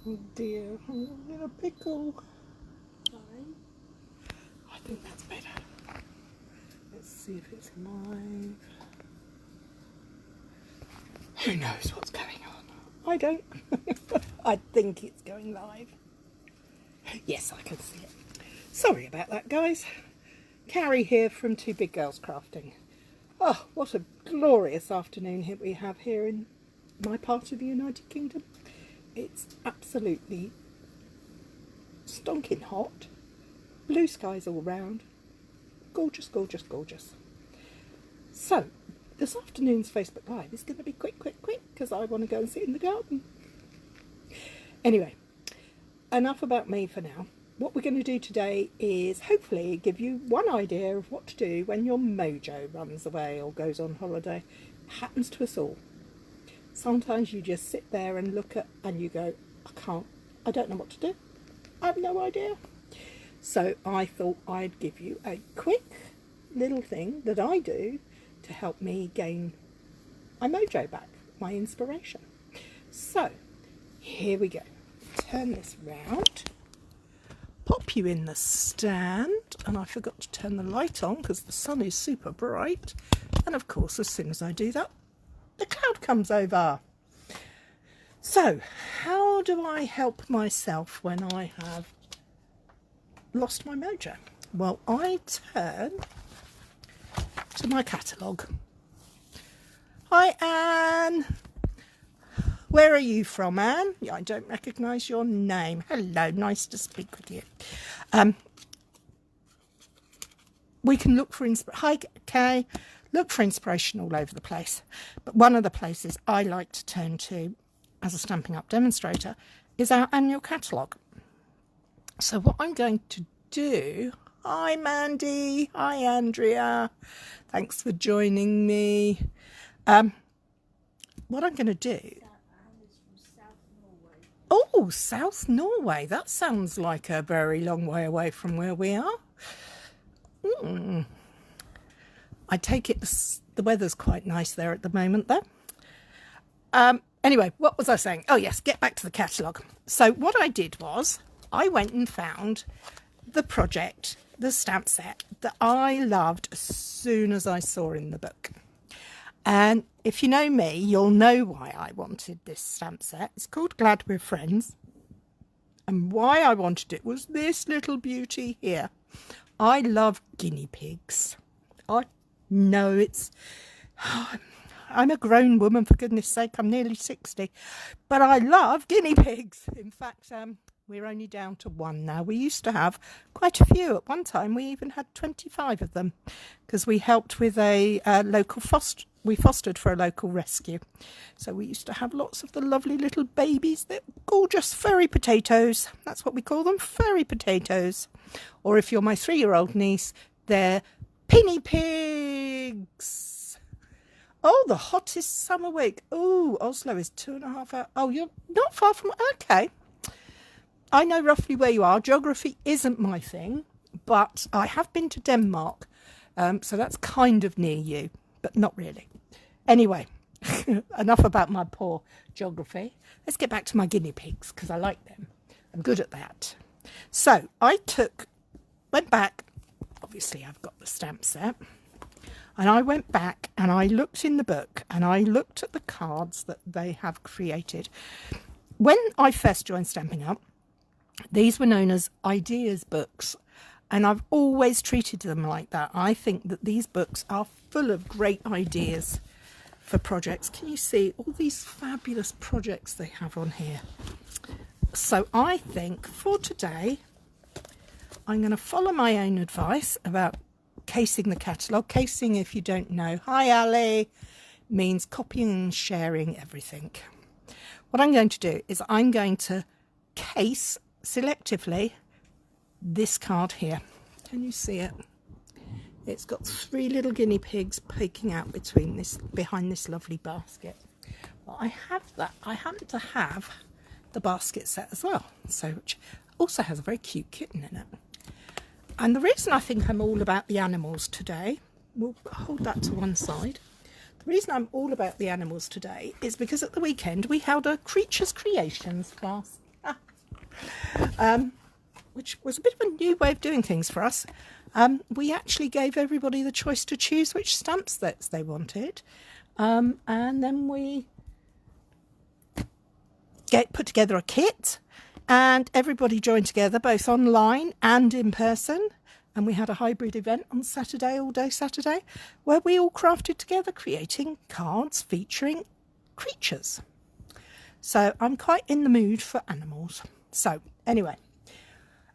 Oh dear, I'm in a pickle. Fine. I think that's better. Let's see if it's live. Who knows what's going on? I don't. I think it's going live. Yes, I can see it. Sorry about that, guys. Cary here from Two Big Girls Crafting. Oh, what a glorious afternoon here we have here in my part of the United Kingdom. It's absolutely stonking hot. Blue skies all round. Gorgeous, gorgeous, gorgeous. So, this afternoon's Facebook Live is going to be quick, because I want to go and sit in the garden. Anyway, enough about me for now. What we're going to do today is hopefully give you one idea of what to do when your mojo runs away or goes on holiday. It happens to us all. Sometimes you just sit there and look at and you go, I don't know what to do. I have no idea. So I thought I'd give you a quick little thing that I do to help me gain my mojo back, my inspiration. So here we go. Turn this round. Pop you in the stand, and I forgot to turn the light on because the sun is super bright, and of course as soon as I do that the cloud comes over. So how do I help myself when I have lost my mojo? Well, I turn to my catalogue. Hi Anne. Where are you from, Anne? Yeah, I don't recognise your name. Hello, nice to speak with you. We can look for Hi, Kay. Look for inspiration all over the place. But one of the places I like to turn to as a Stampin' Up demonstrator is our annual catalogue. So what I'm going to do... Hi, Mandy. Hi, Andrea. Thanks for joining me. What I'm going to do... Oh, South Norway. That sounds like a very long way away from where we are. I take it the weather's quite nice there at the moment, though. Anyway, what was I saying? Oh, yes, get back to the catalogue. So what I did was I went and found the project, the stamp set that I loved as soon as I saw in the book. And if you know me, you'll know why I wanted this stamp set. It's called Glad We're Friends. And why I wanted it was this little beauty here. I love guinea pigs. I know it's... I'm a grown woman, for goodness sake. I'm nearly 60. But I love guinea pigs. In fact, we're only down to one now. We used to have quite a few. At one time, we even had 25 of them because we helped with a local foster. We fostered for a local rescue. So we used to have lots of the lovely little babies. They're gorgeous furry potatoes. That's what we call them, furry potatoes. Or if you're my 3-year-old niece, they're pinny pigs. Oh, the hottest summer week. Oh, Oslo is 2.5 hours. Oh, you're not far from... Okay. I know roughly where you are. Geography isn't my thing, but I have been to Denmark. So that's kind of near you, but not really. Anyway, enough about my poor geography. Let's get back to my guinea pigs because I like them. I'm good at that. So I went back. Obviously, I've got the stamp set. And I went back and I looked in the book and I looked at the cards that they have created. When I first joined Stampin' Up, these were known as ideas books. And I've always treated them like that. I think that these books are full of great ideas for projects. Can you see all these fabulous projects they have on here? So I think for today, I'm going to follow my own advice about casing the catalogue. Casing, if you don't know, hi Ali, means copying and sharing everything. What I'm going to do is I'm going to case selectively this card here. Can you see it? It's got 3 little guinea pigs peeking out behind this lovely basket. Well, I happen to have the basket set as well, so which also has a very cute kitten in it. And the reason I think I'm all about the animals today, we'll hold that to one side. The reason I'm all about the animals today is because at the weekend we held a Creatures Creations class. which was a bit of a new way of doing things for us. We actually gave everybody the choice to choose which stamp sets they wanted, and then we put together a kit, and everybody joined together both online and in person, and we had a hybrid event on Saturday, all day Saturday, where we all crafted together, creating cards featuring creatures. So I'm quite in the mood for animals. So anyway,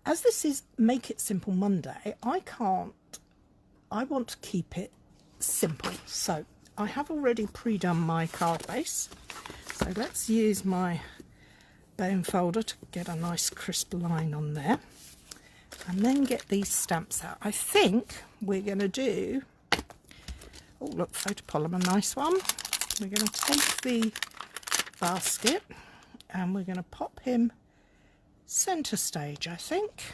as this is Make It Simple Monday, I want to keep it simple. So I have already pre-done my card base. So let's use my bone folder to get a nice crisp line on there. And then get these stamps out. I think we're going to do... Oh, look, photopolymer, nice one. We're going to take the basket and we're going to pop him centre stage, I think.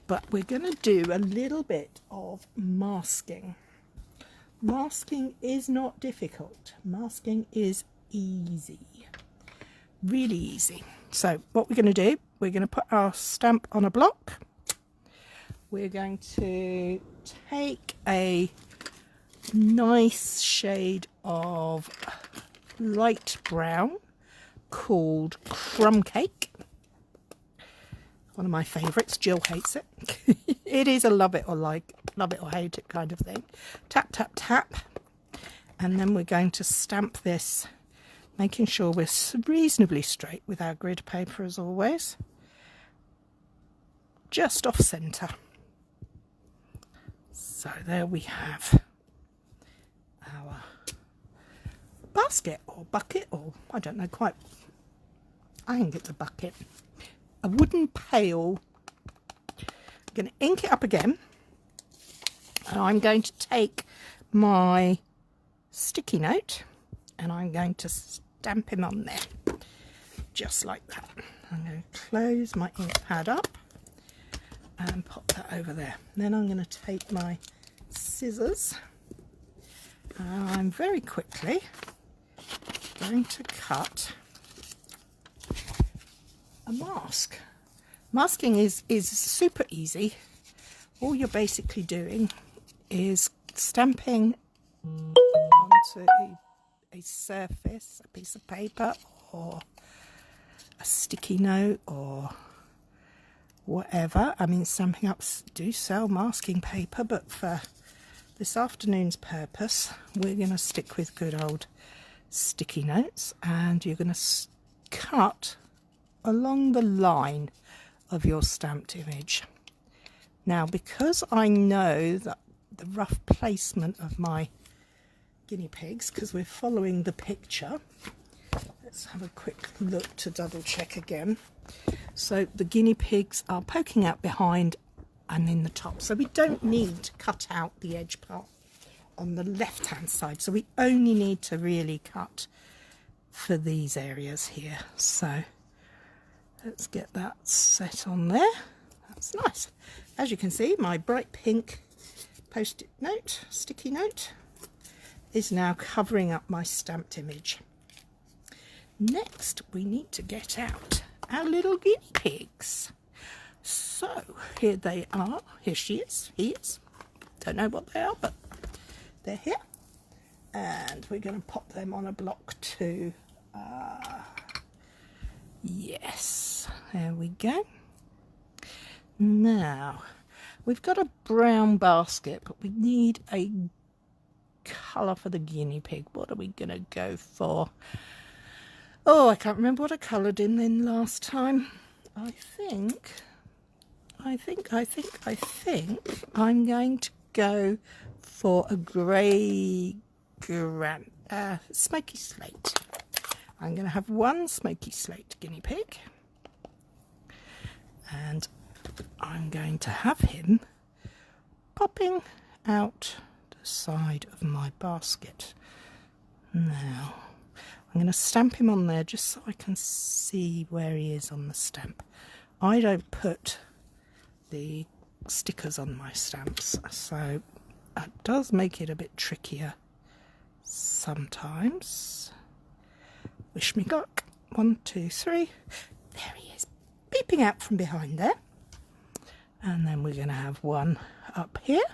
But we're going to do a little bit of masking. Masking is not difficult. Masking is easy. Really easy. So what we're going to do, we're going to put our stamp on a block. We're going to take a nice shade of light brown called Crumb Cake. One of my favourites. Jill hates it. It is a love it or hate it kind of thing. Tap, tap, tap. And then we're going to stamp this, making sure we're reasonably straight with our grid paper as always. Just off centre. So there we have our basket or bucket, or I don't know quite. I think it's a bucket. A wooden pail. I'm going to ink it up again. And I'm going to take my sticky note and I'm going to stamp him on there. Just like that. I'm going to close my ink pad up and pop that over there. Then I'm going to take my scissors and I'm very quickly going to cut a mask. Masking is super easy. All you're basically doing is stamping onto a surface, a piece of paper or a sticky note or whatever. I mean, Stampin' Ups do sell masking paper, but for this afternoon's purpose, we're going to stick with good old sticky notes, and you're going to cut along the line of your stamped image. Now, because I know that the rough placement of my guinea pigs, because we're following the picture, let's have a quick look to double check again. So the guinea pigs are poking out behind and in the top, so we don't need to cut out the edge part on the left hand side, so we only need to really cut for these areas here. So let's get that set on there. That's nice. As you can see, my bright pink post-it note, sticky note, is now covering up my stamped image. Next, we need to get out our little guinea pigs. So here they are. Here she is. He is. Don't know what they are, but they're here. And we're going to pop them on a block too. Yes, there we go. Now, we've got a brown basket, but we need a colour for the guinea pig. What are we going to go for? Oh, I can't remember what I coloured in last time. I think I'm going to go for a grey smoky slate. I'm going to have one smoky slate guinea pig, and I'm going to have him popping out the side of my basket. Now, I'm going to stamp him on there just so I can see where he is on the stamp. I don't put the stickers on my stamps, so that does make it a bit trickier sometimes. Wish me luck. 1, 2, 3. There he is. peeping out from behind there. And then we're going to have one up here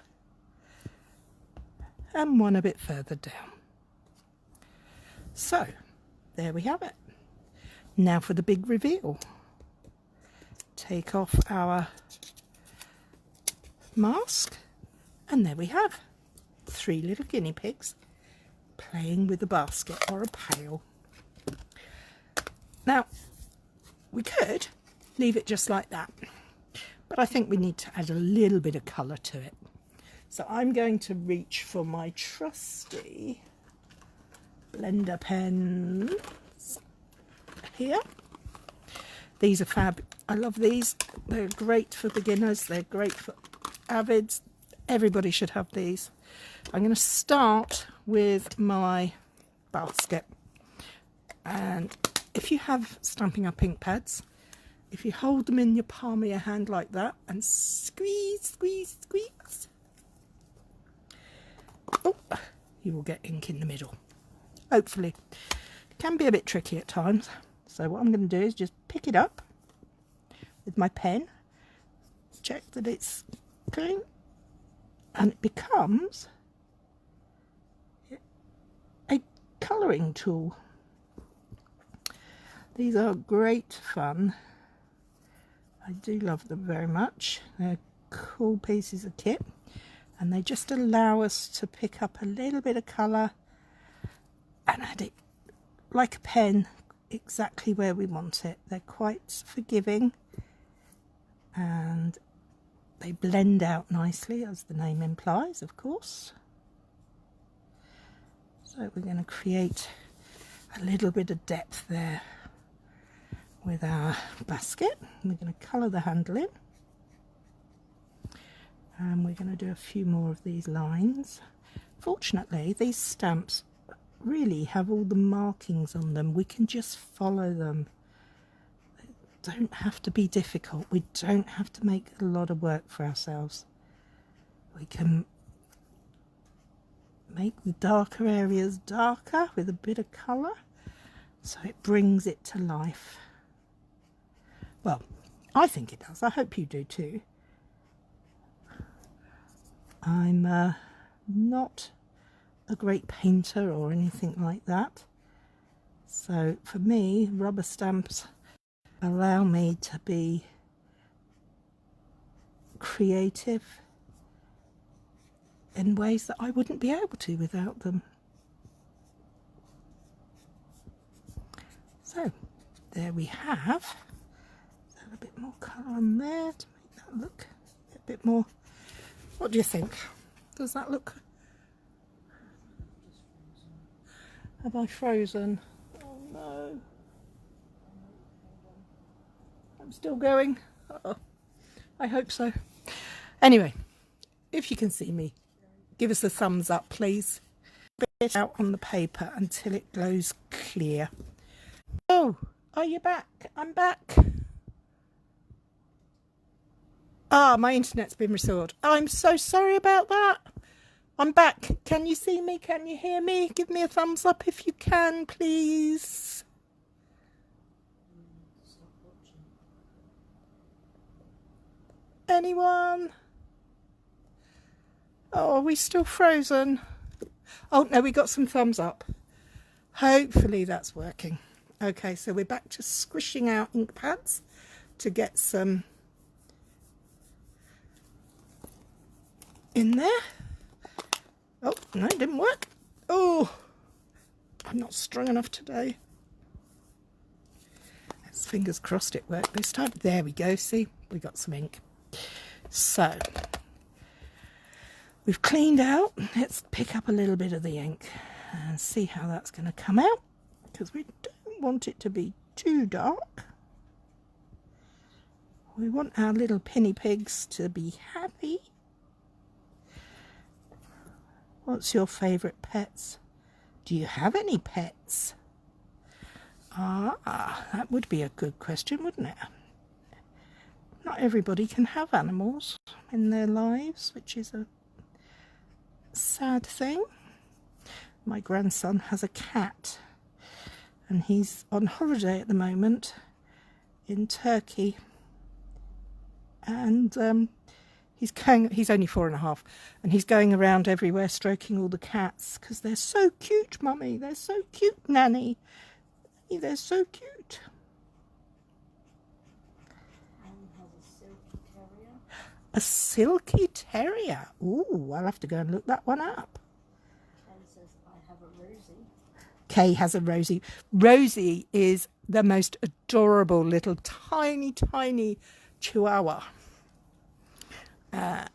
and one a bit further down. So there we have it. Now for the big reveal. Take off our mask, and there we have 3 little guinea pigs playing with a basket or a pail. Now we could leave it just like that, but I think we need to add a little bit of colour to it. So I'm going to reach for my trusty blender pens here. These are fab. I love these. They're great for beginners. They're great for avids. Everybody should have these. I'm going to start with my basket. And if you have Stampin' Up! Ink pads, if you hold them in your palm of your hand like that and squeeze, squeeze, squeeze, oh, you will get ink in the middle. Hopefully. It can be a bit tricky at times. So what I'm going to do is just pick it up with my pen, check that it's clean, and it becomes a colouring tool. These are great fun. I do love them very much. They're cool pieces of kit, and they just allow us to pick up a little bit of colour and add it like a pen exactly where we want it. They're quite forgiving and they blend out nicely, as the name implies, of course. So we're going to create a little bit of depth there with our basket. We're going to colour the handle in, and we're going to do a few more of these lines. Fortunately, these stamps really have all the markings on them. We can just follow them. They don't have to be difficult. We don't have to make a lot of work for ourselves. We can make the darker areas darker with a bit of colour, so it brings it to life. Well, I think it does. I hope you do too. I'm not a great painter or anything like that, so for me rubber stamps allow me to be creative in ways that I wouldn't be able to without them. So there we have a bit more colour on there to make that look a bit more. What do you think? Does that look? Have I frozen? Oh no. I'm still going. Uh-oh. I hope so. Anyway, if you can see me, give us a thumbs up, please. Bit it out on the paper until it glows clear. Oh, are you back? I'm back. Ah, my internet's been restored. I'm so sorry about that. I'm back. Can you see me? Can you hear me? Give me a thumbs up if you can, please. Anyone? Oh, are we still frozen? Oh, no, we got some thumbs up. Hopefully that's working. Okay, so we're back to squishing our ink pads to get some in there. Oh, no, it didn't work. Oh, I'm not strong enough today. Let's fingers crossed it worked this time. There we go, see, we got some ink. So, we've cleaned out. Let's pick up a little bit of the ink and see how that's going to come out, because we don't want it to be too dark. We want our little penny pigs to be happy. What's your favourite pets? Do you have any pets? Ah, that would be a good question, wouldn't it? Not everybody can have animals in their lives, which is a sad thing. My grandson has a cat, and he's on holiday at the moment in Turkey, and he's only 4.5, and he's going around everywhere stroking all the cats because they're so cute, Mummy. They're so cute, Nanny. They're so cute. A silky terrier. Ooh, I'll have to go and look that one up. Kay says, I have a Rosie. Kay has a Rosie. Rosie is the most adorable little tiny chihuahua. And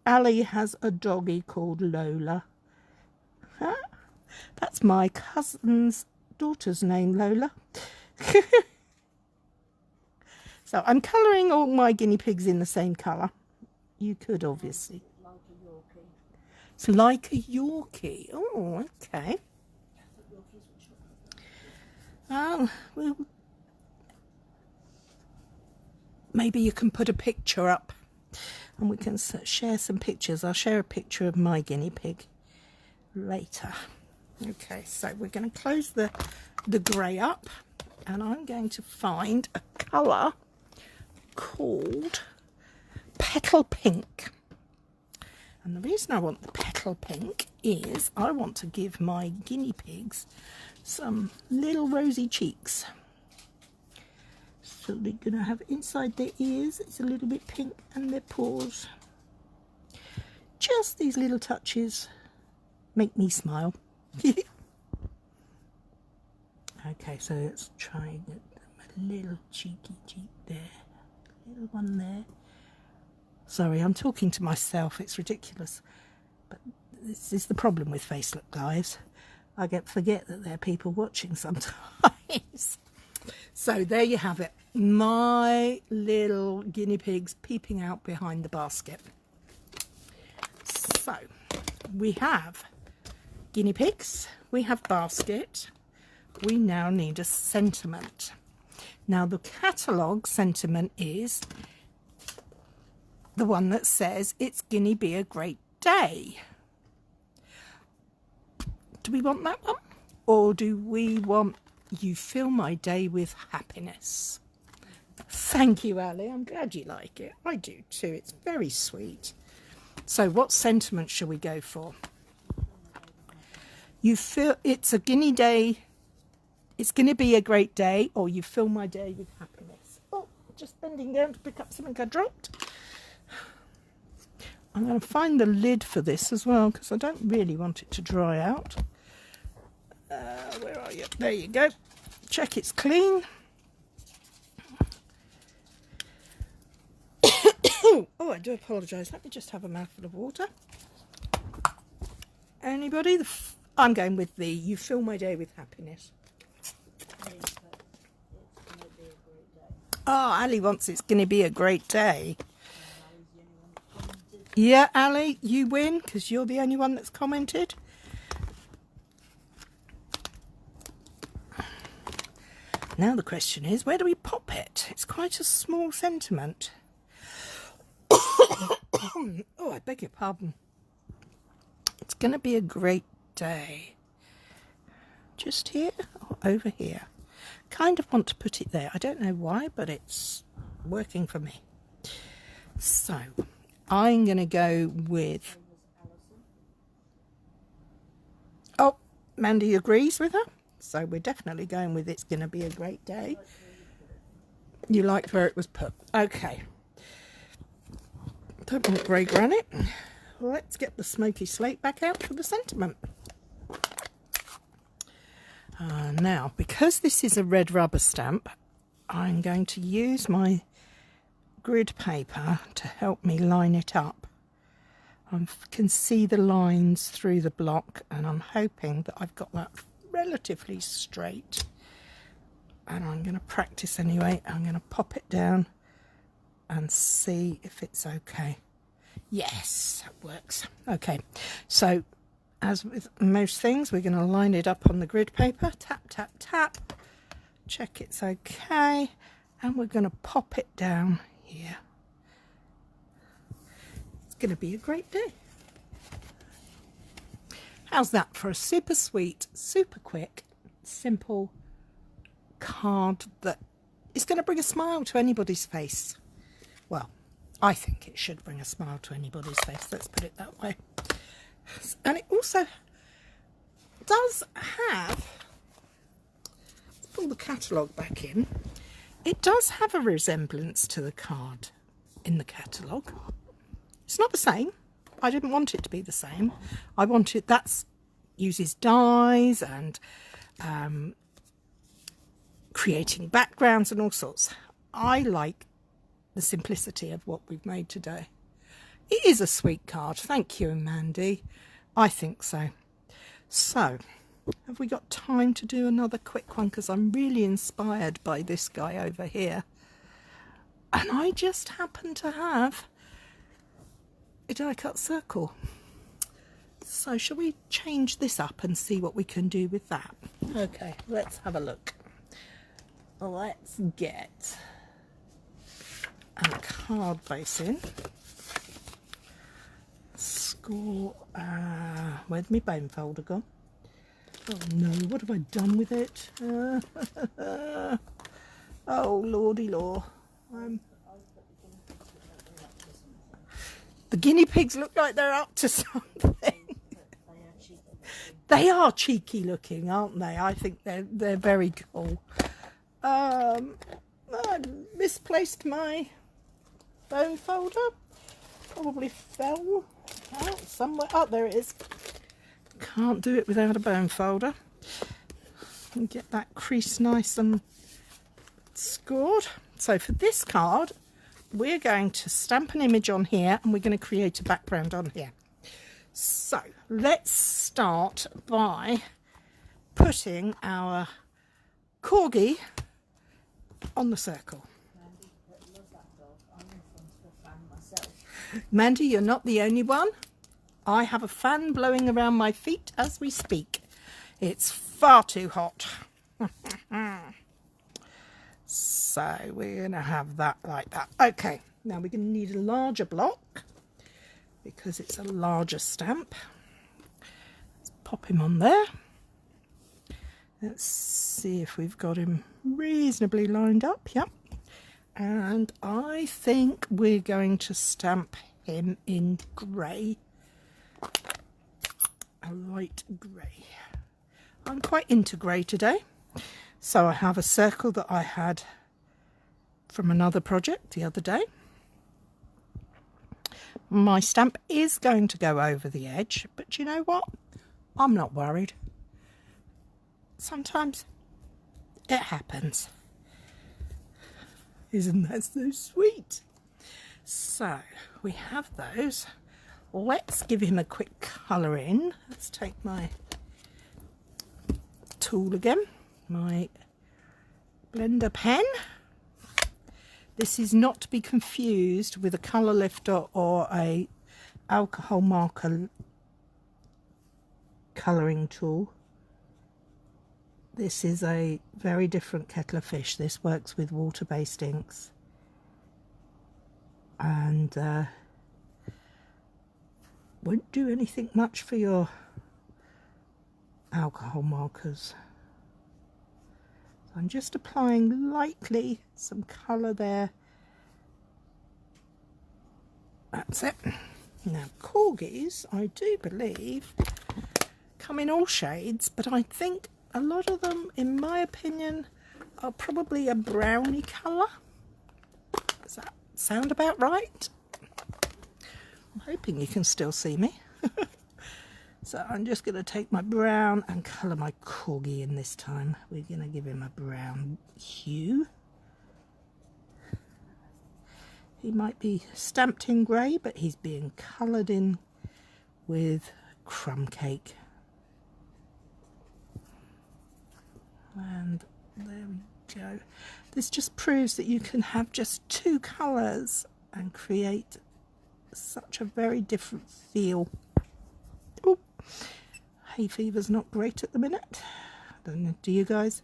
Ali has a doggy called Lola. Huh? That's my cousin's daughter's name, Lola. So I'm colouring all my guinea pigs in the same colour. You could obviously. Like a Yorkie. It's like a Yorkie. Oh, okay. Well, maybe you can put a picture up and we can share some pictures. I'll share a picture of my guinea pig later. Okay, so we're going to close the grey up, and I'm going to find a colour called Petal Pink. And the reason I want the petal pink is I want to give my guinea pigs some little rosy cheeks. So they're going to have inside their ears, it's a little bit pink, and their paws. Just these little touches make me smile. Okay, so let's try and get them a little cheeky cheek there. Little one there. Sorry, I'm talking to myself. It's ridiculous. But this is the problem with Facebook Lives. I forget that there are people watching sometimes. So there you have it. My little guinea pigs peeping out behind the basket. So we have guinea pigs. We have basket. We now need a sentiment. Now the catalogue sentiment is the one that says it's gonna be a great day. Do we want that one? Or do we want you fill my day with happiness? Thank you, Ali. I'm glad you like it. I do too. It's very sweet. So what sentiment shall we go for? You feel it's a guinea day. It's going to be a great day, or you fill my day with happiness. Oh, just bending down to pick up something I dropped. I'm going to find the lid for this as well, because I don't really want it to dry out. Where are you? There you go. Check it's clean. Oh, I do apologise. Let me just have a mouthful of water. Anybody? I'm going with the you fill my day with happiness. Oh, Ali wants it's going to be a great day. Yeah, Ali, you win because you're the only one that's commented. Now the question is, where do we pop it? It's quite a small sentiment. Oh, I beg your pardon. It's going to be a great day. Just here or over here? Kind of want to put it there. I don't know why, but it's working for me. So I'm going to go with... Oh, Mandy agrees with her. So we're definitely going with it's going to be a great day. You liked where it was put. Okay. Don't want grey granite. Let's get the smoky slate back out for the sentiment. Now, because this is a red rubber stamp, I'm going to use my grid paper to help me line it up. I can see the lines through the block, and I'm hoping that I've got that relatively straight. And I'm going to practice anyway. I'm going to pop it down and see if it's okay. Yes, that works. Okay, so as with most things, we're going to line it up on the grid paper. Tap, tap, tap. Check it's okay. And we're going to pop it down here. It's going to be a great day. How's that for a super sweet, super quick, simple card that is going to bring a smile to anybody's face. Well, I think it should bring a smile to anybody's face, let's put it that way. And it also does have, let's pull the catalogue back in, it does have a resemblance to the card in the catalogue. It's not the same. I didn't want it to be the same. I wanted, that's uses dies and creating backgrounds and all sorts. I like the simplicity of what we've made today. It is a sweet card. Thank you, Mandy. I think so. So, have we got time to do another quick one? Because I'm really inspired by this guy over here. And I just happen to have a die cut circle. So shall we change this up and see what we can do with that? Okay, let's have a look. Let's get a card base in. Score, where's my bone folder gone? Oh no, what have I done with it? Oh lordy law. The guinea pigs look like they're up to something. They are cheeky looking, aren't they? I think they're very cool. I misplaced my bone folder. Probably fell out somewhere. Oh, there it is. Can't do it without a bone folder. And get that crease nice and scored. So for this card, we're going to stamp an image on here and we're going to create a background on here. So let's start by putting our corgi on the circle. Mandy, you're not the only one. I have a fan blowing around my feet as we speak. It's far too hot. So we're going to have that like that. Okay, now we're going to need a larger block because it's a larger stamp. Let's pop him on there. Let's see if we've got him reasonably lined up. Yep. And I think we're going to stamp him in grey. A light grey. I'm quite into grey today. So I have a circle that I had from another project the other day. My stamp is going to go over the edge, but you know what? I'm not worried. Sometimes it happens. Isn't that so sweet? So we have those. Let's give him a quick colour in. Let's take my tool again, my blender pen. This is not to be confused with a colour lifter or a alcohol marker colouring tool. This is a very different kettle of fish. This works with water-based inks and won't do anything much for your alcohol markers. So I'm just applying lightly some colour there. That's it. Now corgis, I do believe, come in all shades, but I think a lot of them, in my opinion, are probably a browny colour. Does that sound about right? I'm hoping you can still see me. So I'm just going to take my brown and colour my corgi in this time. We're going to give him a brown hue. He might be stamped in grey, but he's being coloured in with crumb cake. And there we go. This just proves that you can have just two colours and create such a very different feel. Oh, hay fever's not great at the minute. I don't know, do you guys,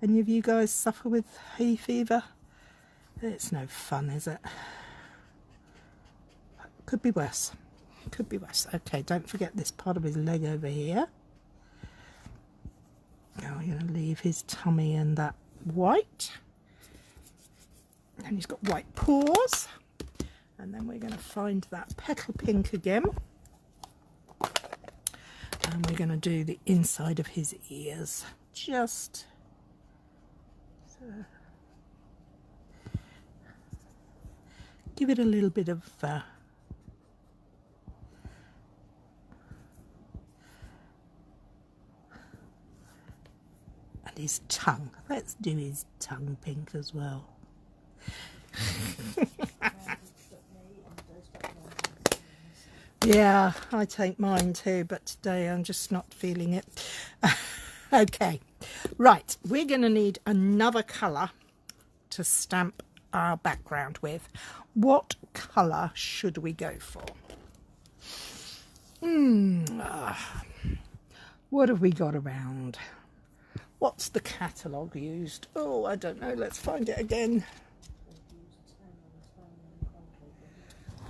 any of you guys suffer with hay fever? It's no fun, is it? Could be worse. Could be worse. Okay, don't forget this part of his leg over here. Now I'm going to leave his tummy in that white. And he's got white paws. And then we're going to find that petal pink again. And we're going to do the inside of his ears. Just so. Give it a little bit of and his tongue. Let's do his tongue pink as well. Yeah, I take mine too, but today I'm just not feeling it. Okay, right, we're going to need another colour to stamp our background with. What colour should we go for? What have we got around? What's the catalogue used? Oh, I don't know. Let's find it again.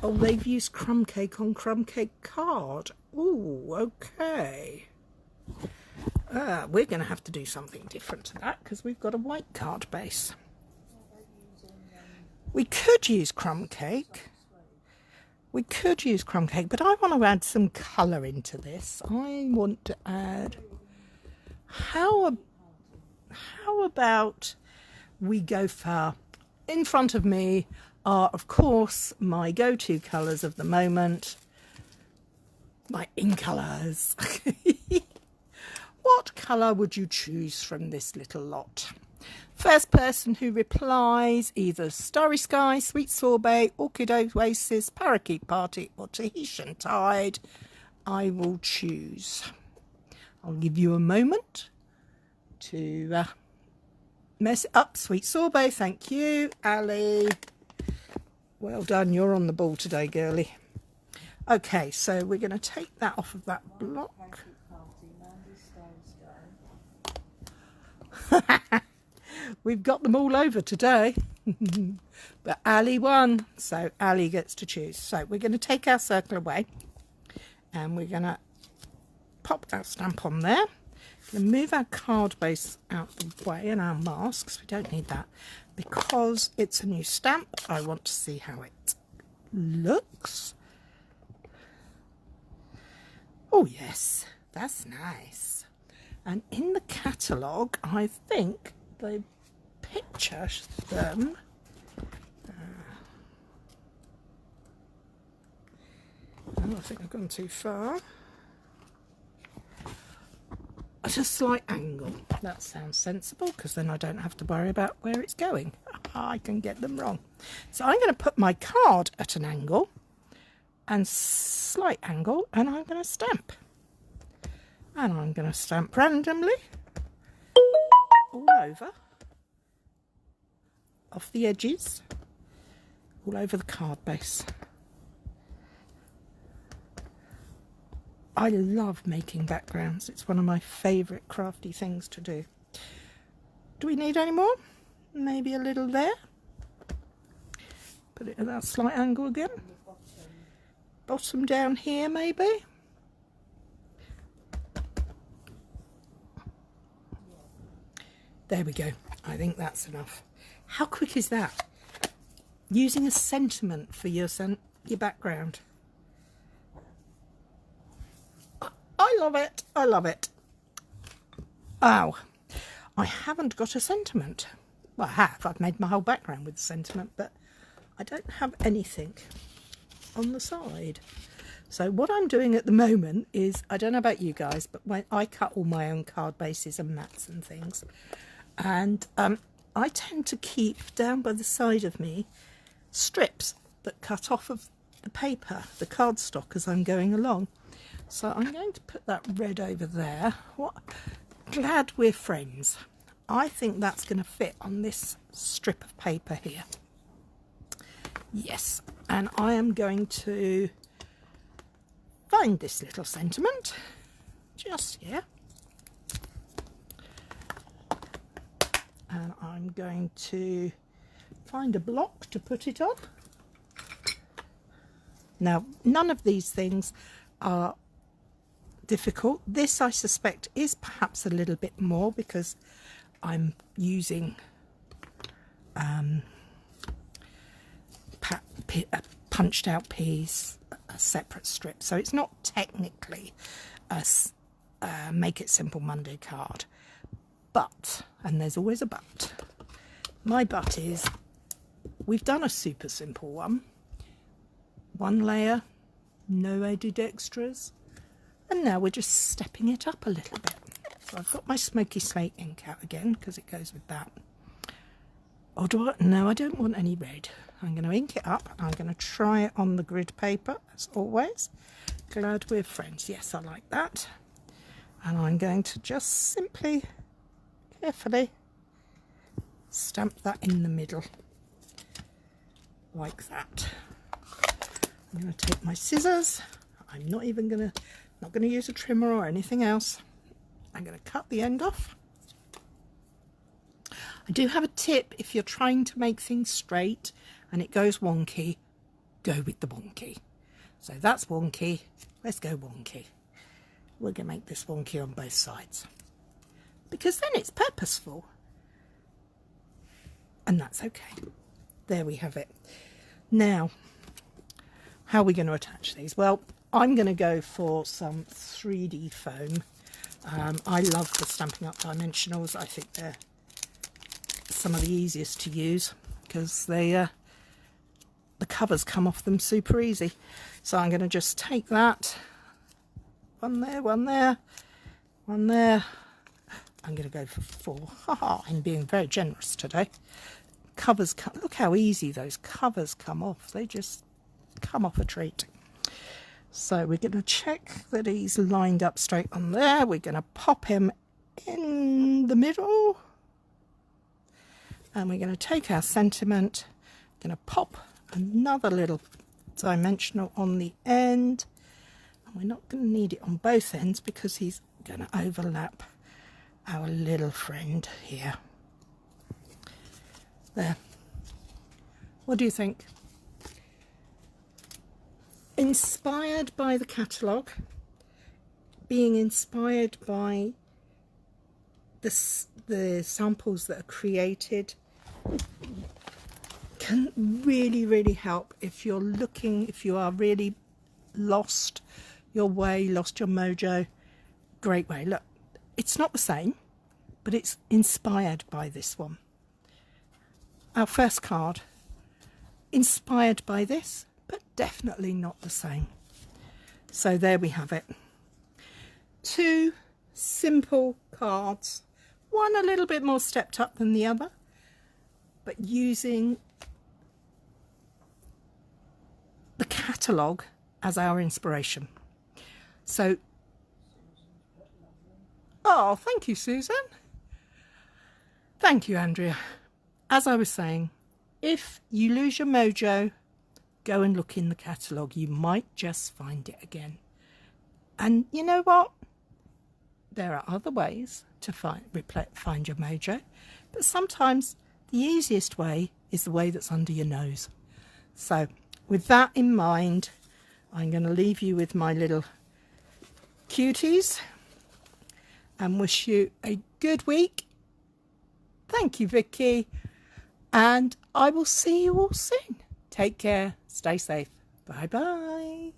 Oh, they've used crumb cake on crumb cake card. Oh, okay. We're going to have to do something different to that because we've got a white card base. We could use crumb cake. We could use crumb cake, but I want to add some colour into this. I want to add... How about we go for... In front of me are, of course, my go-to colours of the moment. My in colours. What colour would you choose from this little lot? First person who replies, either Starry Sky, Sweet Sorbet, Orchid Oasis, Parakeet Party or Tahitian Tide, I will choose. I'll give you a moment to mess it up. Sweet Sorbet, thank you. Ali, well done, you're on the ball today, girlie. Okay, so we're going to take that off of that block. We've got them all over today. But Ali won, so Ali gets to choose. So we're going to take our circle away and we're going to pop our stamp on there. Going to move our card base out the way and our masks. We don't need that because it's a new stamp. I want to see how it looks. Oh yes, that's nice. And in the catalogue, I think they picture them. Oh, I think I've gone too far. At a slight angle. That sounds sensible because then I don't have to worry about where it's going. I can get them wrong. So I'm going to put my card at an angle and slight angle, and I'm going to stamp. And I'm going to stamp randomly all over, off the edges, all over the card base. I love making backgrounds. It's one of my favourite crafty things to do. Do we need any more? Maybe a little there. Put it at that slight angle again. Bottom down here maybe. There we go. I think that's enough. How quick is that? Using a sentiment for your background. I love it. I love it. Oh, I haven't got a sentiment. Well, I have. I've made my whole background with a sentiment, but I don't have anything on the side. So what I'm doing at the moment is, I don't know about you guys, but when I cut all my own card bases and mats and things, and I tend to keep down by the side of me strips that cut off of the paper, the cardstock, as I'm going along. So I'm going to put that red over there. What? Glad we're friends. I think that's going to fit on this strip of paper here. Yes, and I am going to find this little sentiment just here. And I'm going to find a block to put it on. Now, none of these things are difficult. This, I suspect, is perhaps a little bit more because I'm using punched out piece, a separate strip. So it's not technically a Make It Simple Monday card. But, and there's always a but, my but is we've done a super simple one. One layer, no added extras. And now we're just stepping it up a little bit. So I've got my smoky slate ink out again because it goes with that. Or do I? No, I don't want any red. I'm going to ink it up. I'm going to try it on the grid paper, as always. Glad we're friends. Yes, I like that. And I'm going to just simply, carefully, stamp that in the middle. Like that. I'm going to take my scissors. I'm not going to use a trimmer or anything else. I'm going to cut the end off. I do have a tip. If you're trying to make things straight and it goes wonky, go with the wonky. So that's wonky. Let's go wonky. We're going to make this wonky on both sides because then it's purposeful. And that's okay. There we have it. Now, how are we going to attach these? Well, I'm going to go for some 3D foam. I love the Stampin' Up! Dimensionals. I think they're some of the easiest to use because they the covers come off them super easy. So I'm going to just take that, one there, one there, one there. I'm going to go for 4. Haha, I'm being very generous today. Covers come, look how easy those covers come off. They just come off a treat. So we're going to check that he's lined up straight on there. We're going to pop him in the middle. And we're going to take our sentiment, going to pop another little dimensional on the end. And we're not going to need it on both ends because he's going to overlap our little friend here. There. What do you think? Inspired by the catalogue, being inspired by the samples that are created can really help if you're looking, if you are really lost your way, lost your mojo. Great way. Look, it's not the same, but it's inspired by this one. Our first card, inspired by this, but definitely not the same. So there we have it. 2 simple cards, one a little bit more stepped up than the other, but using the catalogue as our inspiration. So, oh, thank you, Susan. Thank you, Andrea. As I was saying, if you lose your mojo, go and look in the catalogue. You might just find it again. And you know what? There are other ways to find your mojo, but sometimes the easiest way is the way that's under your nose. So with that in mind, I'm going to leave you with my little cuties and wish you a good week. Thank you, Vicky, and I will see you all soon. Take care, stay safe. Bye bye.